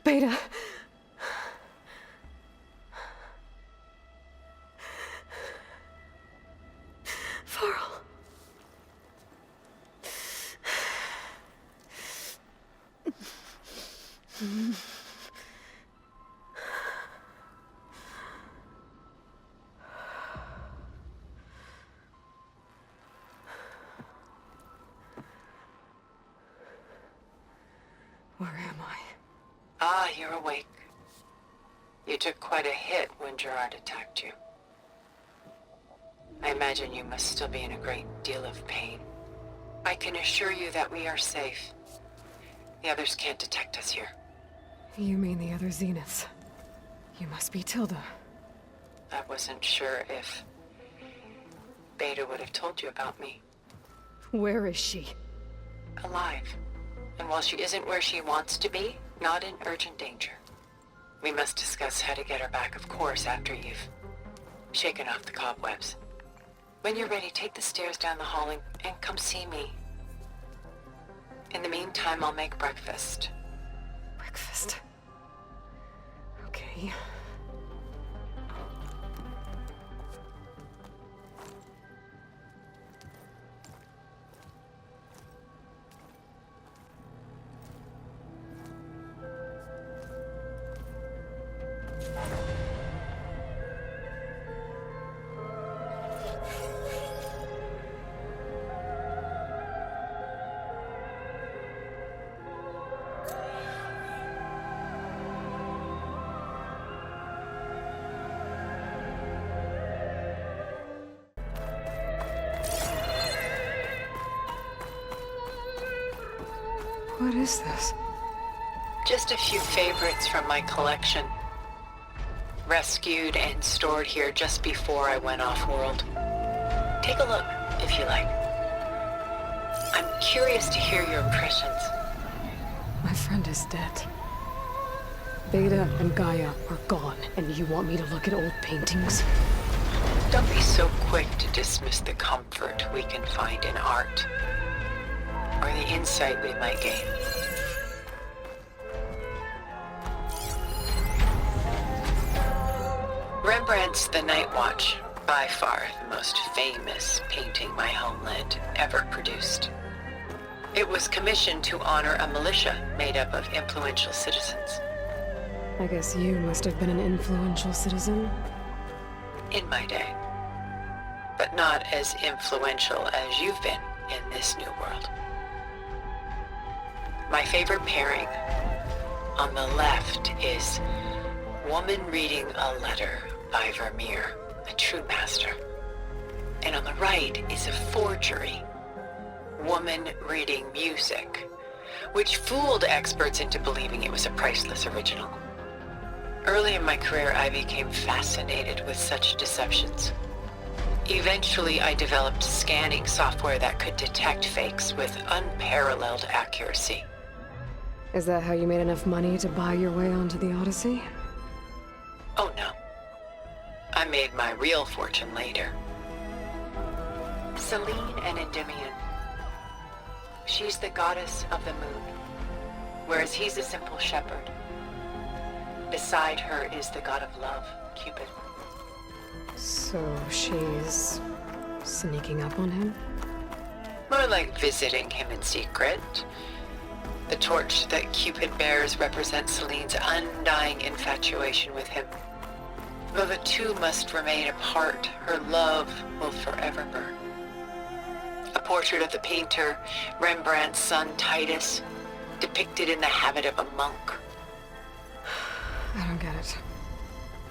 Beta. Varl. Where am I? Ah, you're awake. You took quite a hit when Gerard attacked you. I imagine you must still be in a great deal of pain. I can assure you that we are safe. The others can't detect us here. You mean the other Zeniths? You must be Tilda. I wasn't sure if Beta would have told you about me. Where is she? Alive. And while she isn't where she wants to be, not in urgent danger. We must discuss how to get her back, of course, after you've shaken off the cobwebs. When you're ready, take the stairs down the hall and come see me. In the meantime, I'll make breakfast. Breakfast. Okay. What is this? Just a few favorites from my collection. Rescued and stored here just before I went off-world. Take a look, if you like. I'm curious to hear your impressions. My friend is dead. Beta and Gaia are gone, and you want me to look at old paintings? Don't be so quick to dismiss the comfort we can find in art, or the insight we might gain. Rembrandt's The Night Watch, by far the most famous painting my homeland ever produced. It was commissioned to honor a militia made up of influential citizens. I guess you must have been an influential citizen. In my day. But not as influential as you've been in this new world. My favorite pairing on the left is Woman Reading a Letter by Vermeer, a true master. And on the right is a forgery, Woman Reading Music, which fooled experts into believing it was a priceless original. Early in my career, I became fascinated with such deceptions. Eventually, I developed scanning software that could detect fakes with unparalleled accuracy. Is that how you made enough money to buy your way onto the Odyssey? Oh no. I made my real fortune later. Selene and Endymion. She's the goddess of the moon, whereas he's a simple shepherd. Beside her is the god of love, Cupid. So she's sneaking up on him? More like visiting him in secret. The torch that Cupid bears represents Selene's undying infatuation with him. Though the two must remain apart, her love will forever burn. A portrait of the painter, Rembrandt's son Titus, depicted in the habit of a monk. I don't get it.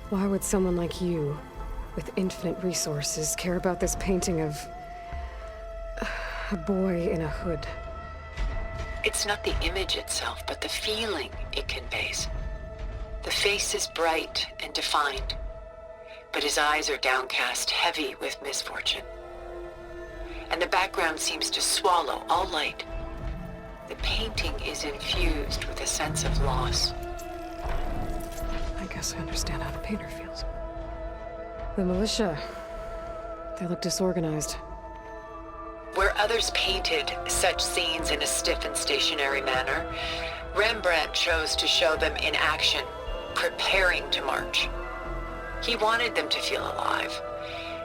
Why would someone like you, with infinite resources, care about this painting of a boy in a hood? It's not the image itself, but the feeling it conveys. The face is bright and defined, but his eyes are downcast, heavy with misfortune. And the background seems to swallow all light. The painting is infused with a sense of loss. I guess I understand how the painter feels. The militia, they look disorganized. Where others painted such scenes in a stiff and stationary manner, Rembrandt chose to show them in action, preparing to march. He wanted them to feel alive.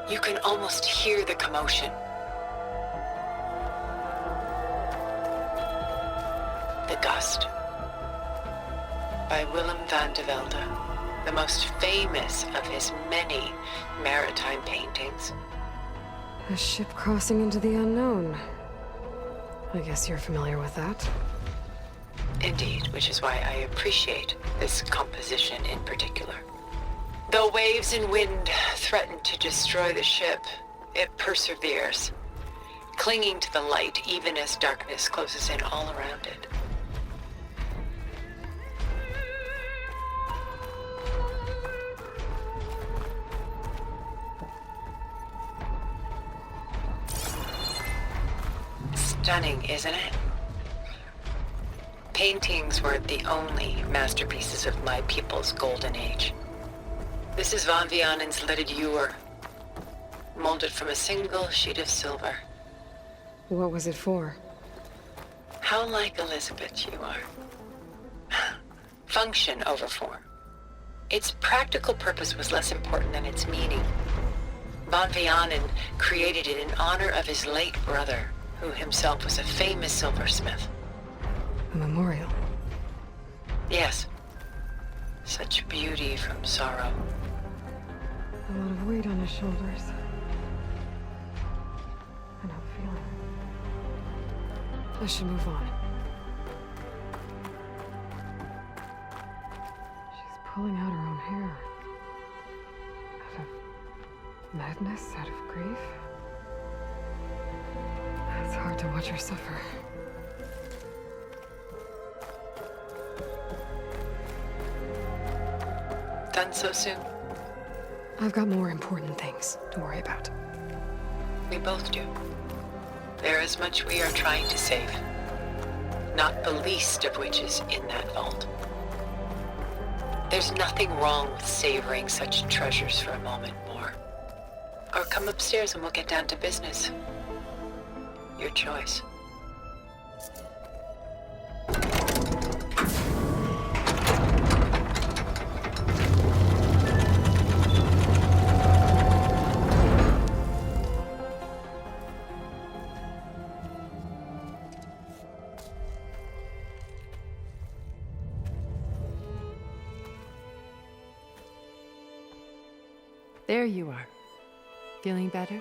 You can almost hear the commotion. The Gust, by Willem van de Velde, the most famous of his many maritime paintings. A ship crossing into the unknown. I guess you're familiar with that. Indeed, which is why I appreciate this composition in particular. Though waves and wind threaten to destroy the ship, it perseveres, clinging to the light even as darkness closes in all around it. Stunning, isn't it? Paintings were the only masterpieces of my people's golden age. This is Van Vianen's leaded ewer, molded from a single sheet of silver. What was it for? How like Elizabeth you are. Function over form. Its practical purpose was less important than its meaning. Van Vianen created it in honor of his late brother, who himself was a famous silversmith. A memorial. Yes. Such beauty from sorrow. A lot of weight on his shoulders. I know the feeling. I should move on. She's pulling out her own hair. Out of madness, out of grief. It's hard to watch her suffer. Done so soon? I've got more important things to worry about. We both do. There is much we are trying to save. Not the least of which is in that vault. There's nothing wrong with savoring such treasures for a moment more. Or come upstairs and we'll get down to business. Your choice. There you are. Feeling better?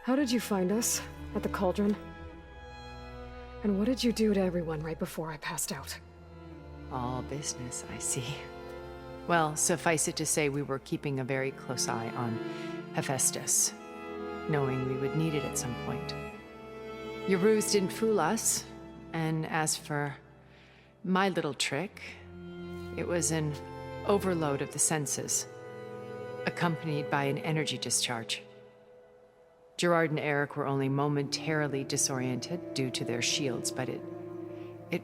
How did you find us? At the Cauldron? And what did you do to everyone right before I passed out? All business, I see. Well, suffice it to say we were keeping a very close eye on Hephaestus, knowing we would need it at some point. Your ruse didn't fool us, and as for my little trick, it was an overload of the senses, accompanied by an energy discharge. Gerard and Eric were only momentarily disoriented due to their shields, but it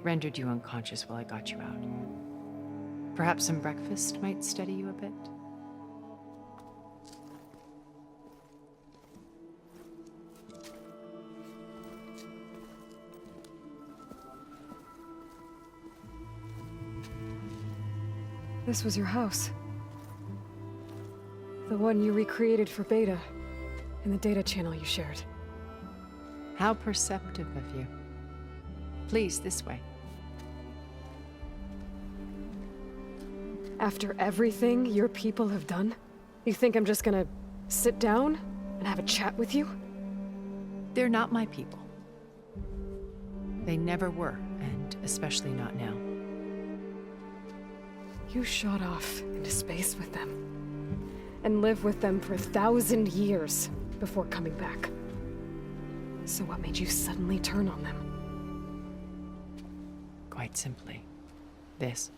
rendered you unconscious while I got you out. Perhaps some breakfast might steady you a bit? This was your house. The one you recreated for Beta, in the data channel you shared. How perceptive of you. Please, this way. After everything your people have done, you think I'm just gonna sit down and have a chat with you? They're not my people. They never were, and especially not now. You shot off into space with them, and lived with them for 1,000 years before coming back. So what made you suddenly turn on them? Quite simply, this.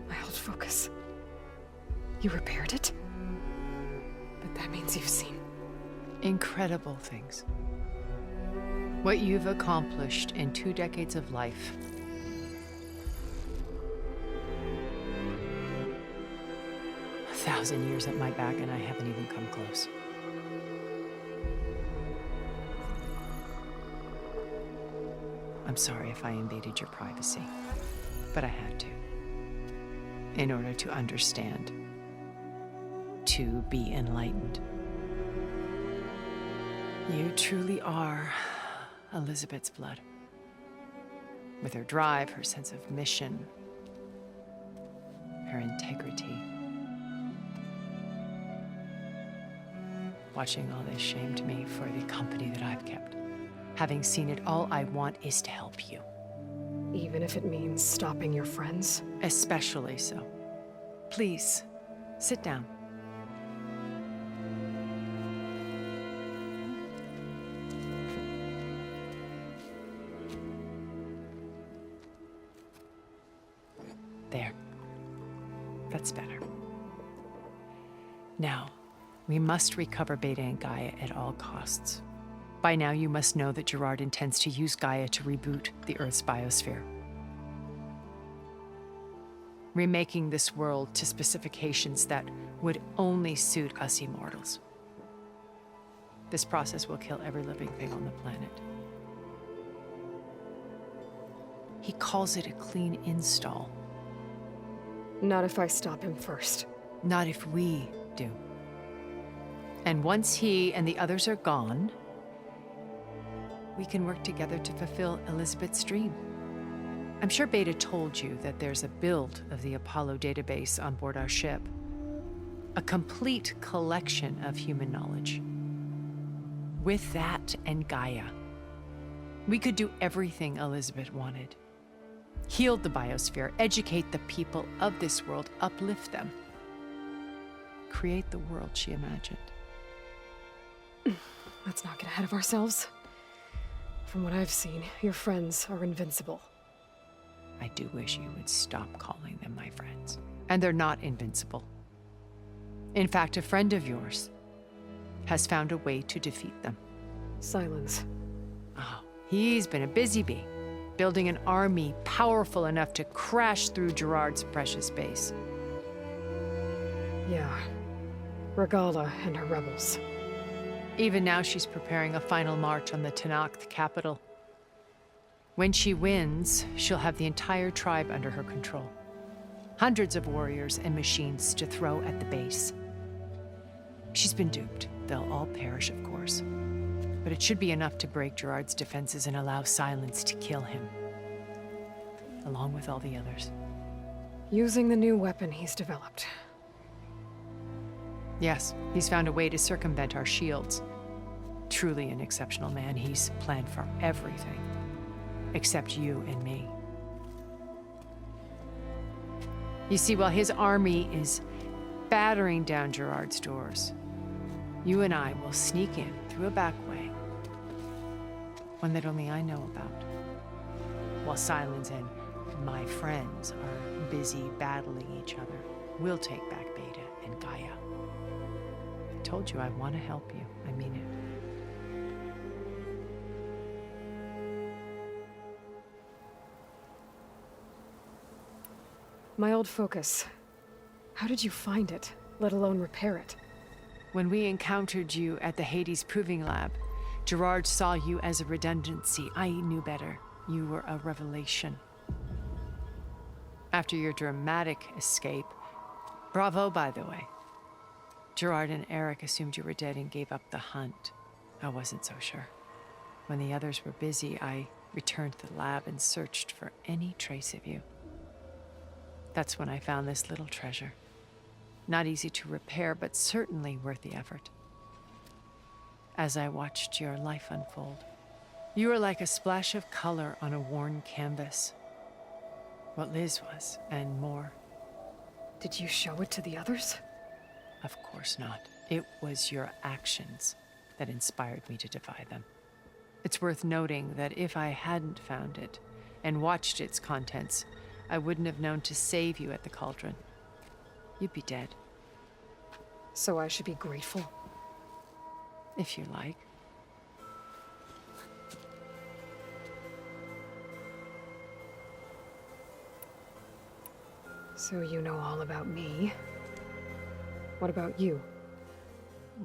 I held focus. You repaired it? But that means you've seen Incredible things. What you've accomplished in 2 decades of life. A 1,000 years at my back and I haven't even come close. I'm sorry if I invaded your privacy, but I had to. In order to understand, to be enlightened. You truly are Elizabeth's blood. With her drive, her sense of mission, her integrity. Watching all this shamed me for the company that I've kept. Having seen it, all I want is to help you. Even if it means stopping your friends? Especially so. Please, sit down. There. That's better. Now, we must recover Beta and Gaia at all costs. By now, you must know that Gerard intends to use Gaia to reboot the Earth's biosphere. Remaking this world to specifications that would only suit us immortals. This process will kill every living thing on the planet. He calls it a clean install. Not if I stop him first. Not if we do. And once he and the others are gone, we can work together to fulfill Elizabeth's dream. I'm sure Beta told you that there's a build of the Apollo database on board our ship. A complete collection of human knowledge. With that and Gaia, we could do everything Elizabeth wanted. Heal the biosphere, educate the people of this world, uplift them. Create the world she imagined. Let's not get ahead of ourselves. From what I've seen, your friends are invincible. I do wish you would stop calling them my friends. And they're not invincible. In fact, a friend of yours has found a way to defeat them. Silence. Oh, he's been a busy bee, building an army powerful enough to crash through Gerard's precious base. Yeah. Regala and her rebels. Even now, she's preparing a final march on the Tenakth capital. When she wins, she'll have the entire tribe under her control. Hundreds of warriors and machines to throw at the base. She's been duped. They'll all perish, of course. But it should be enough to break Gerard's defenses and allow Silence to kill him. Along with all the others. Using the new weapon he's developed. Yes, he's found a way to circumvent our shields. Truly an exceptional man. He's planned for everything. Except you and me. You see, while his army is battering down Gerard's doors, you and I will sneak in through a back way. One that only I know about. While Silence and my friends are busy battling each other, we'll take back Beta and Gaia. I told you I want to help you. I mean it. My old focus. How did you find it, let alone repair it? When we encountered you at the Hades Proving Lab, Gerard saw you as a redundancy. I knew better. You were a revelation. After your dramatic escape, bravo, by the way. Gerard and Eric assumed you were dead and gave up the hunt. I wasn't so sure. When the others were busy, I returned to the lab and searched for any trace of you. That's when I found this little treasure. Not easy to repair, but certainly worth the effort. As I watched your life unfold, you were like a splash of color on a worn canvas. What Liz was, and more. Did you show it to the others? Of course not. It was your actions that inspired me to defy them. It's worth noting that if I hadn't found it and watched its contents, I wouldn't have known to save you at the cauldron. You'd be dead. So I should be grateful? If you like. So you know all about me. What about you?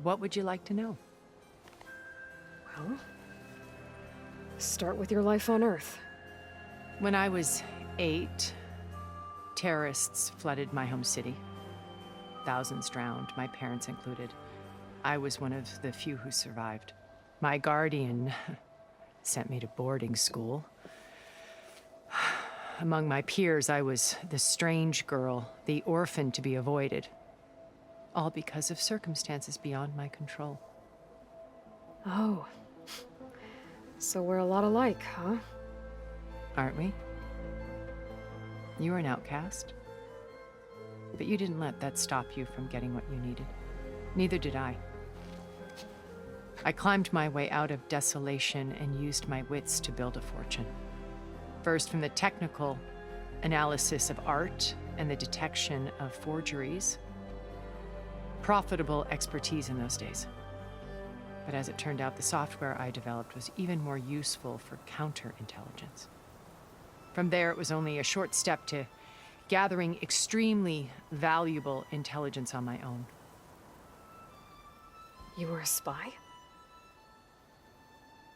What would you like to know? Well, start with your life on Earth. When I was 8, terrorists flooded my home city. Thousands drowned, my parents included. I was one of the few who survived. My guardian sent me to boarding school. Among my peers, I was the strange girl, the orphan to be avoided. All because of circumstances beyond my control. Oh. So we're a lot alike, huh? Aren't we? You were an outcast. But you didn't let that stop you from getting what you needed. Neither did I. I climbed my way out of desolation and used my wits to build a fortune. First, from the technical analysis of art and the detection of forgeries. Profitable expertise in those days. But as it turned out, the software I developed was even more useful for counterintelligence. From there, it was only a short step to gathering extremely valuable intelligence on my own. You were a spy?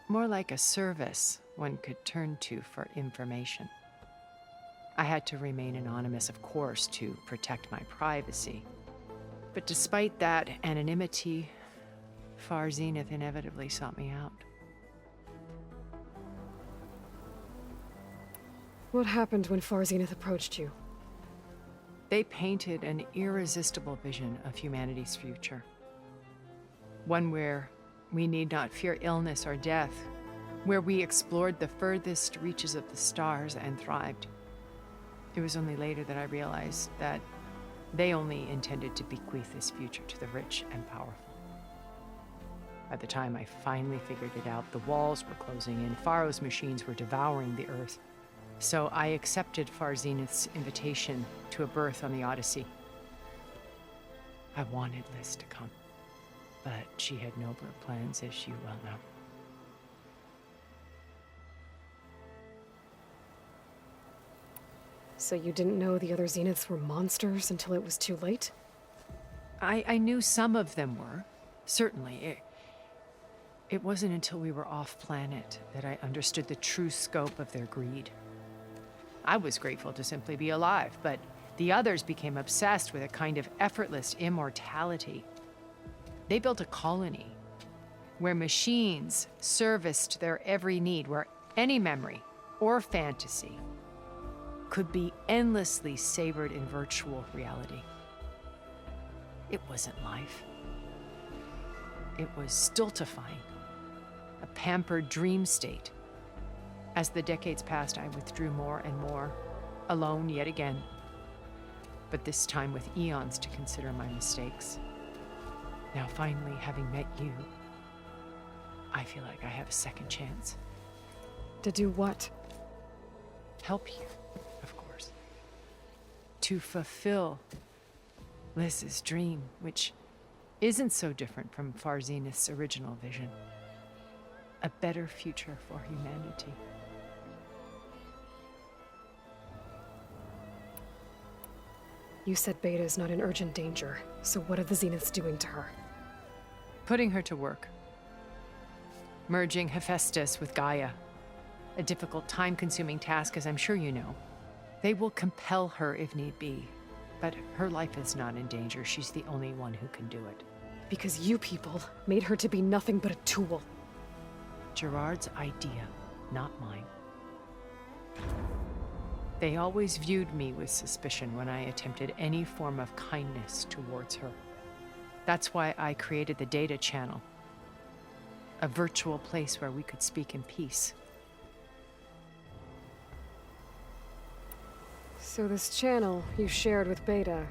More like a service one could turn to for information. I had to remain anonymous, of course, to protect my privacy. But despite that anonymity, Far Zenith inevitably sought me out. What happened when Far Zenith approached you? They painted an irresistible vision of humanity's future. One where we need not fear illness or death, where we explored the furthest reaches of the stars and thrived. It was only later that I realized that they only intended to bequeath this future to the rich and powerful. By the time I finally figured it out, the walls were closing in, Pharaoh's machines were devouring the Earth. So I accepted Far Zenith's invitation to a berth on the Odyssey. I wanted Liz to come, but she had nobler plans, as you well know. So you didn't know the other Zeniths were monsters until it was too late? I knew some of them were, certainly. It wasn't until we were off-planet that I understood the true scope of their greed. I was grateful to simply be alive, but the others became obsessed with a kind of effortless immortality. They built a colony where machines serviced their every need, where any memory or fantasy could be endlessly savored in virtual reality. It wasn't life. It was stultifying, a pampered dream state. As the decades passed, I withdrew more and more, alone yet again, but this time with eons to consider my mistakes. Now, finally, having met you, I feel like I have a second chance. To do what? Help you, of course. To fulfill Liz's dream, which isn't so different from Far Zenith's original vision. A better future for humanity. You said Beta is not in urgent danger, so what are the Zeniths doing to her? Putting her to work. Merging Hephaestus with Gaia. A difficult, time-consuming task, as I'm sure you know. They will compel her if need be, but her life is not in danger. She's the only one who can do it. Because you people made her to be nothing but a tool. Gerard's idea, not mine. They always viewed me with suspicion when I attempted any form of kindness towards her. That's why I created the Data Channel, a virtual place where we could speak in peace. So this channel you shared with Beta,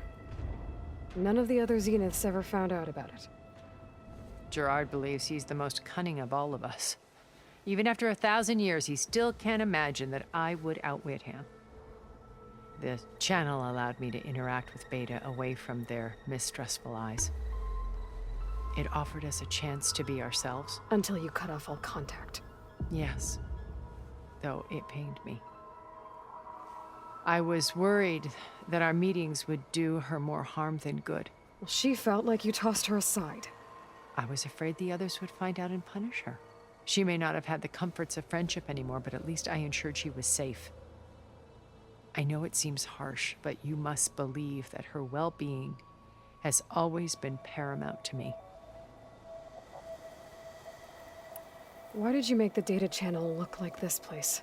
none of the other Zeniths ever found out about it. Gerard believes he's the most cunning of all of us. Even after 1,000 years, he still can't imagine that I would outwit him. The channel allowed me to interact with Beta away from their mistrustful eyes. It offered us a chance to be ourselves. Until you cut off all contact. Yes, though it pained me. I was worried that our meetings would do her more harm than good. Well, she felt like you tossed her aside. I was afraid the others would find out and punish her. She may not have had the comforts of friendship anymore, but at least I ensured she was safe. I know it seems harsh, but you must believe that her well-being has always been paramount to me. Why did you make the data channel look like this place?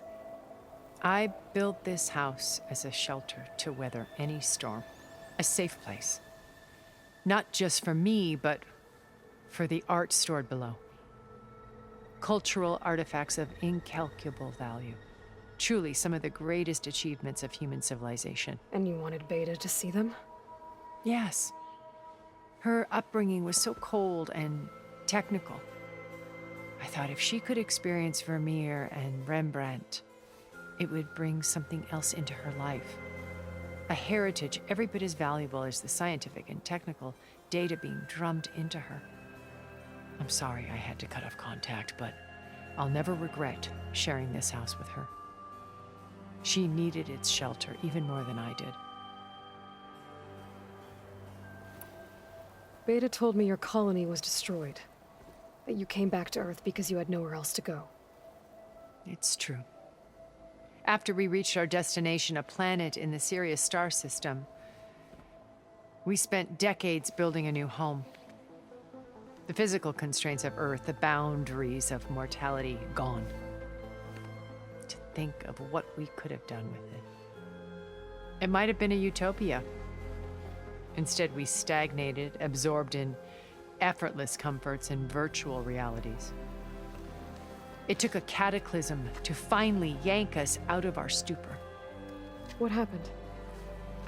I built this house as a shelter to weather any storm. A safe place. Not just for me, but for the art stored below. Cultural artifacts of incalculable value. Truly some of the greatest achievements of human civilization. And you wanted Beta to see them? Yes. Her upbringing was so cold and technical. I thought if she could experience Vermeer and Rembrandt, it would bring something else into her life. A heritage every bit as valuable as the scientific and technical data being drummed into her. I'm sorry I had to cut off contact, but I'll never regret sharing this house with her. She needed its shelter even more than I did. Beta told me your colony was destroyed. That you came back to Earth because you had nowhere else to go. It's true. After we reached our destination, a planet in the Sirius star system, we spent decades building a new home. The physical constraints of Earth, the boundaries of mortality, gone. To think of what we could have done with it. It might have been a utopia. Instead, we stagnated, absorbed in effortless comforts and virtual realities. It took a cataclysm to finally yank us out of our stupor. What happened?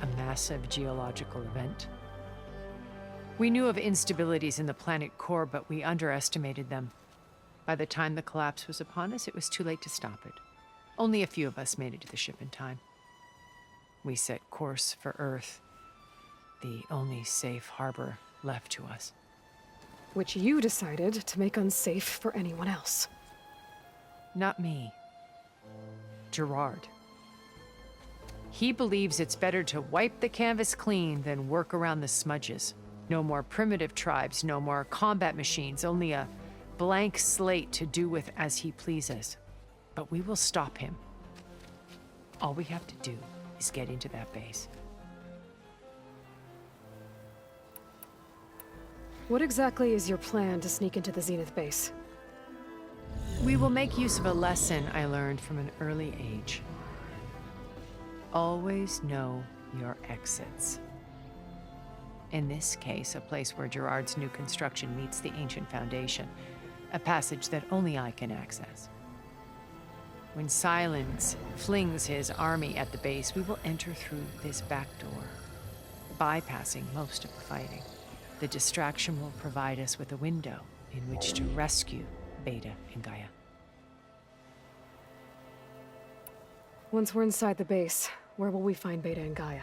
A massive geological event. We knew of instabilities in the planet core, but we underestimated them. By the time the collapse was upon us, it was too late to stop it. Only a few of us made it to the ship in time. We set course for Earth, the only safe harbor left to us. Which you decided to make unsafe for anyone else. Not me. Gerard. He believes it's better to wipe the canvas clean than work around the smudges. No more primitive tribes, no more combat machines, only a blank slate to do with as he pleases. But we will stop him. All we have to do is get into that base. What exactly is your plan to sneak into the Zenith base? We will make use of a lesson I learned from an early age. Always know your exits. In this case, a place where Gerard's new construction meets the ancient foundation, a passage that only I can access. When Silence flings his army at the base, we will enter through this back door, bypassing most of the fighting. The distraction will provide us with a window in which to rescue Beta and Gaia. Once we're inside the base, where will we find Beta and Gaia?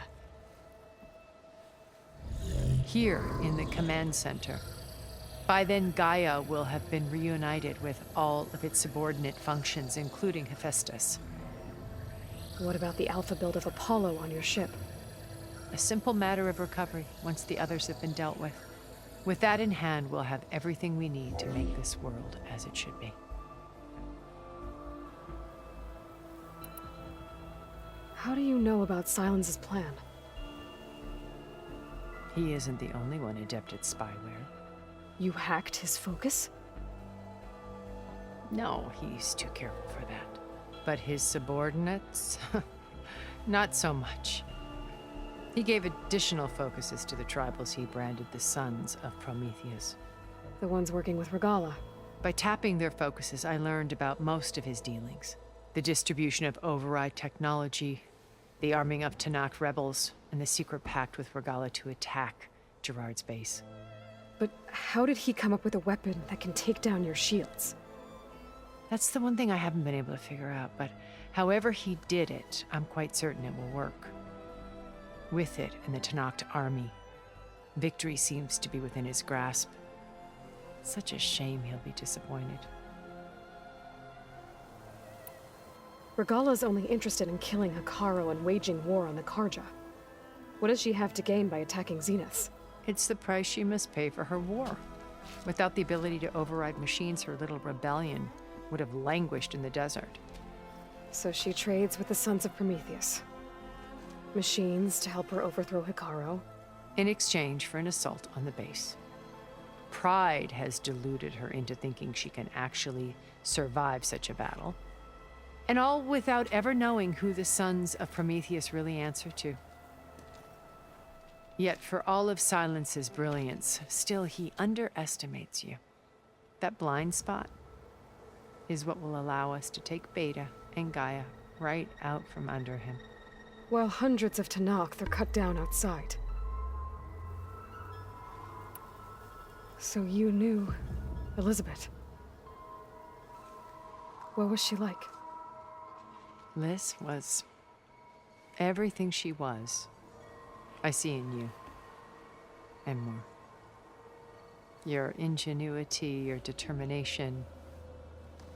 Here in the command center. By then, Gaia will have been reunited with all of its subordinate functions, including Hephaestus. What about the alpha build of Apollo on your ship? A simple matter of recovery once the others have been dealt with. With that in hand, we'll have everything we need to make this world as it should be. How do you know about Silence's plan? He isn't the only one adept at spyware. You hacked his focus? No, he's too careful for that. But his subordinates? Not so much. He gave additional focuses to the tribals he branded the Sons of Prometheus. The ones working with Regala. By tapping their focuses, I learned about most of his dealings. The distribution of override technology, the arming of Tanakh rebels, and the secret pact with Regala to attack Gerard's base. But how did he come up with a weapon that can take down your shields? That's the one thing I haven't been able to figure out, but however he did it, I'm quite certain it will work. With it and the Tanakh army, victory seems to be within his grasp. Such a shame he'll be disappointed. Regala's only interested in killing Hekarro and waging war on the Karja. What does she have to gain by attacking Zeniths? It's the price she must pay for her war. Without the ability to override machines, her little rebellion would have languished in the desert. So she trades with the Sons of Prometheus. Machines to help her overthrow Hikaru. In exchange for an assault on the base. Pride has deluded her into thinking she can actually survive such a battle. And all without ever knowing who the sons of Prometheus really answer to. Yet for all of Silence's brilliance, still he underestimates you. That blind spot is what will allow us to take Beta and Gaia right out from under him. While hundreds of Tenakth are cut down outside. So you knew Elizabeth. What was she like? Liz was everything she was. I see in you. And more. Your ingenuity, your determination,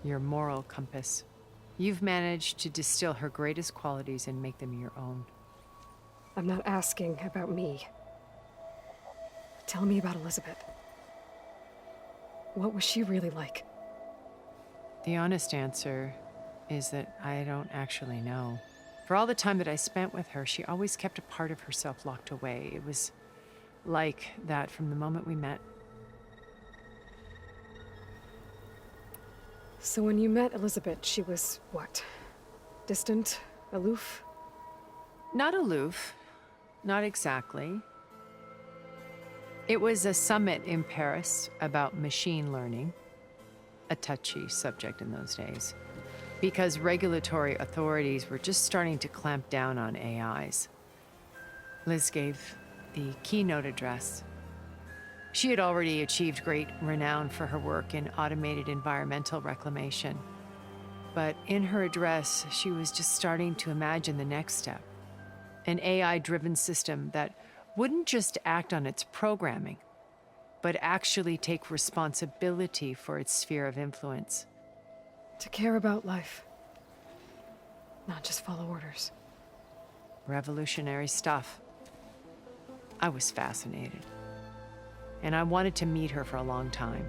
your moral compass. You've managed to distill her greatest qualities and make them your own. I'm not asking about me. Tell me about Elizabeth. What was she really like? The honest answer is that I don't actually know. For all the time that I spent with her, she always kept a part of herself locked away. It was like that from the moment we met. So when you met Elizabeth, she was what? Distant? Aloof? Not aloof. Not exactly. It was a summit in Paris about machine learning. A touchy subject in those days. Because regulatory authorities were just starting to clamp down on AIs. Liz gave the keynote address. She had already achieved great renown for her work in automated environmental reclamation. But in her address, she was just starting to imagine the next step. An AI-driven system that wouldn't just act on its programming, but actually take responsibility for its sphere of influence. To care about life. Not just follow orders. Revolutionary stuff. I was fascinated. And I wanted to meet her for a long time.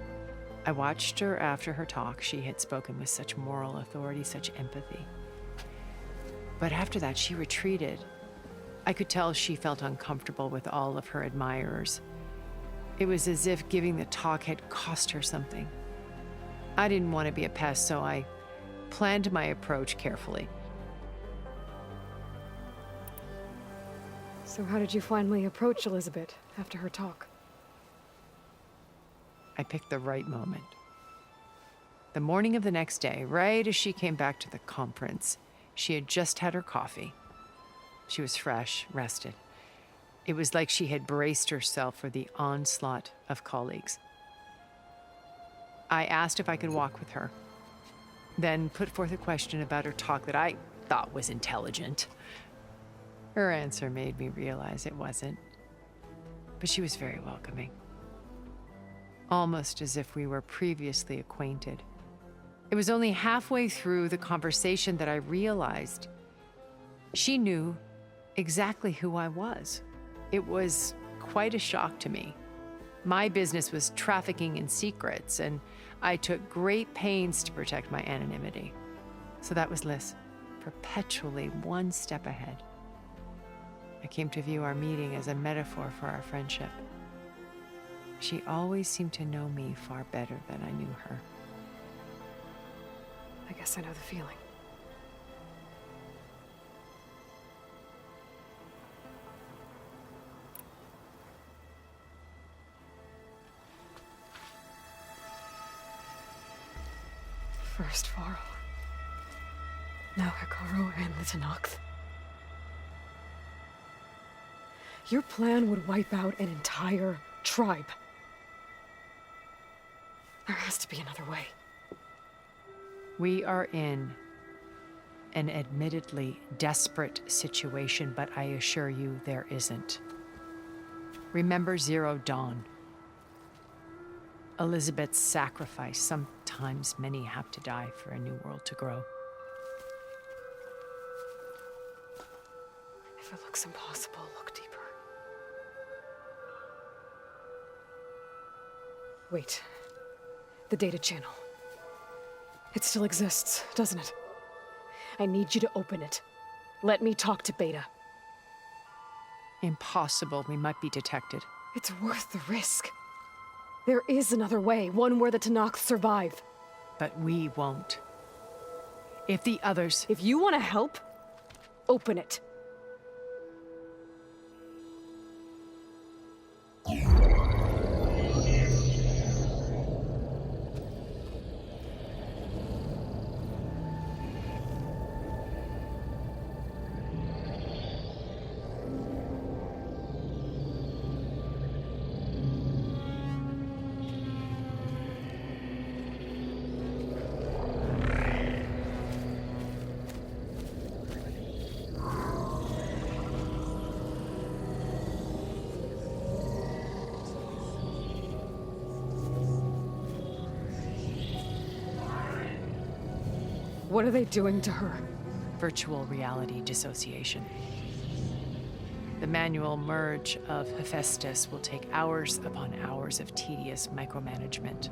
I watched her after her talk. She had spoken with such moral authority, such empathy. But after that, she retreated. I could tell she felt uncomfortable with all of her admirers. It was as if giving the talk had cost her something. I didn't want to be a pest, so I planned my approach carefully. So how did you finally approach Elizabeth after her talk? I picked the right moment. The morning of the next day, right as she came back to the conference, she had just had her coffee. She was fresh, rested. It was like she had braced herself for the onslaught of colleagues. I asked if I could walk with her, then put forth a question about her talk that I thought was intelligent. Her answer made me realize it wasn't, but she was very welcoming. Almost as if we were previously acquainted. It was only halfway through the conversation that I realized she knew exactly who I was. It was quite a shock to me. My business was trafficking in secrets, and I took great pains to protect my anonymity. So that was Liz, perpetually one step ahead. I came to view our meeting as a metaphor for our friendship. She always seemed to know me far better than I knew her. I guess I know the feeling. First Varl. Now Hikaru and the Tenakth. Your plan would wipe out an entire tribe. There has to be another way. We are in an admittedly desperate situation, but I assure you there isn't. Remember Zero Dawn. Elizabeth's sacrifice. Sometimes many have to die for a new world to grow. If it looks impossible, look deeper. Wait. The data channel. It still exists, doesn't it? I need you to open it. Let me talk to Beta. Impossible. We might be detected. It's worth the risk. There is another way, one where the Tenakth survive. But we won't. If the others... If you want to help, open it. What are they doing to her? Virtual reality dissociation. The manual merge of Hephaestus will take hours upon hours of tedious micromanagement.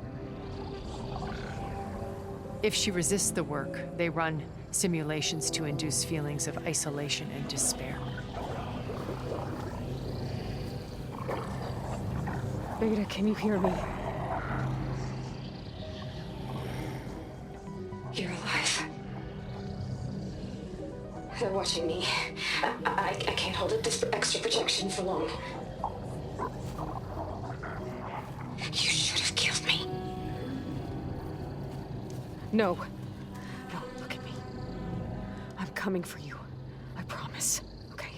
If she resists the work, they run simulations to induce feelings of isolation and despair. Beta, can you hear me? You're alive. They're watching me. I can't hold up this extra protection for long. You should have killed me. No. No, look at me. I'm coming for you. I promise. Okay?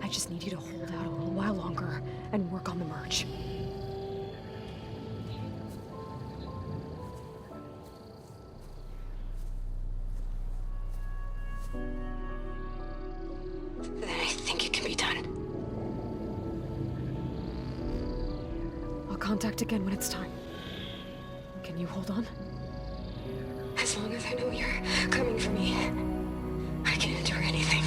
I just need you to hold out a little while longer and work on the merge. Then I think it can be done. I'll contact again when it's time. Can you hold on? As long as I know you're coming for me, I can endure anything.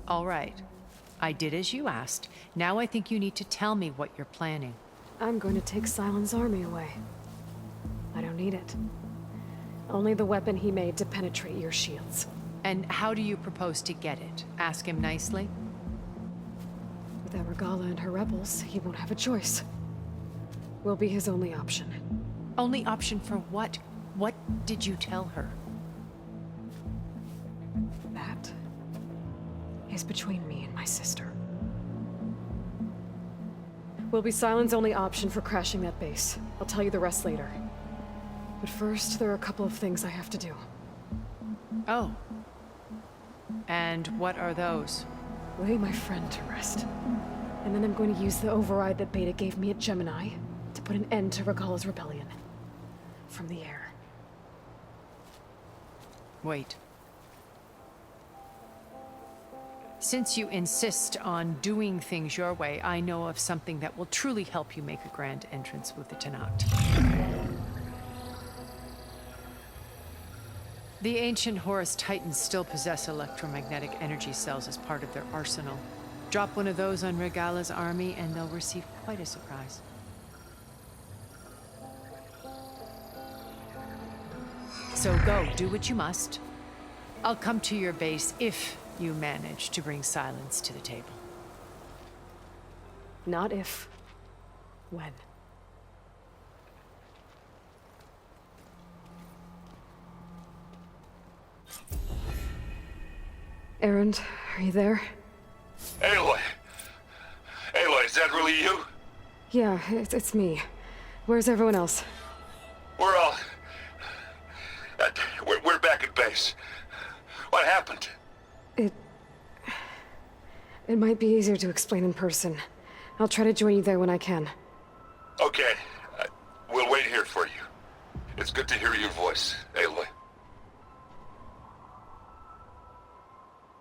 All right. I did as you asked. Now I think you need to tell me what you're planning. I'm going to take Sylens' army away. I don't need it. Only the weapon he made to penetrate your shields. And how do you propose to get it? Ask him nicely? Without Regalla and her rebels, he won't have a choice. We'll be his only option. Only option for what? What did you tell her? That is between me and my sister. Will be Sylens' only option for crashing that base. I'll tell you the rest later. But first, there are a couple of things I have to do. Oh. And what are those? Lay my friend to rest. And then I'm going to use the override that Beta gave me at Gemini to put an end to Regalla's rebellion. From the air. Wait. Since you insist on doing things your way, I know of something that will truly help you make a grand entrance with the Tenakth. The ancient Horus Titans still possess electromagnetic energy cells as part of their arsenal. Drop one of those on Regalla's army and they'll receive quite a surprise. So go, do what you must. I'll come to your base if you manage to bring Sylens to the table. Not if. When. Erend, are you there? Aloy! Aloy, is that really you? Yeah, it's me. Where's everyone else? We're all... We're back at base. What happened? It might be easier to explain in person. I'll try to join you there when I can. Okay. We'll wait here for you. It's good to hear your voice, Aloy.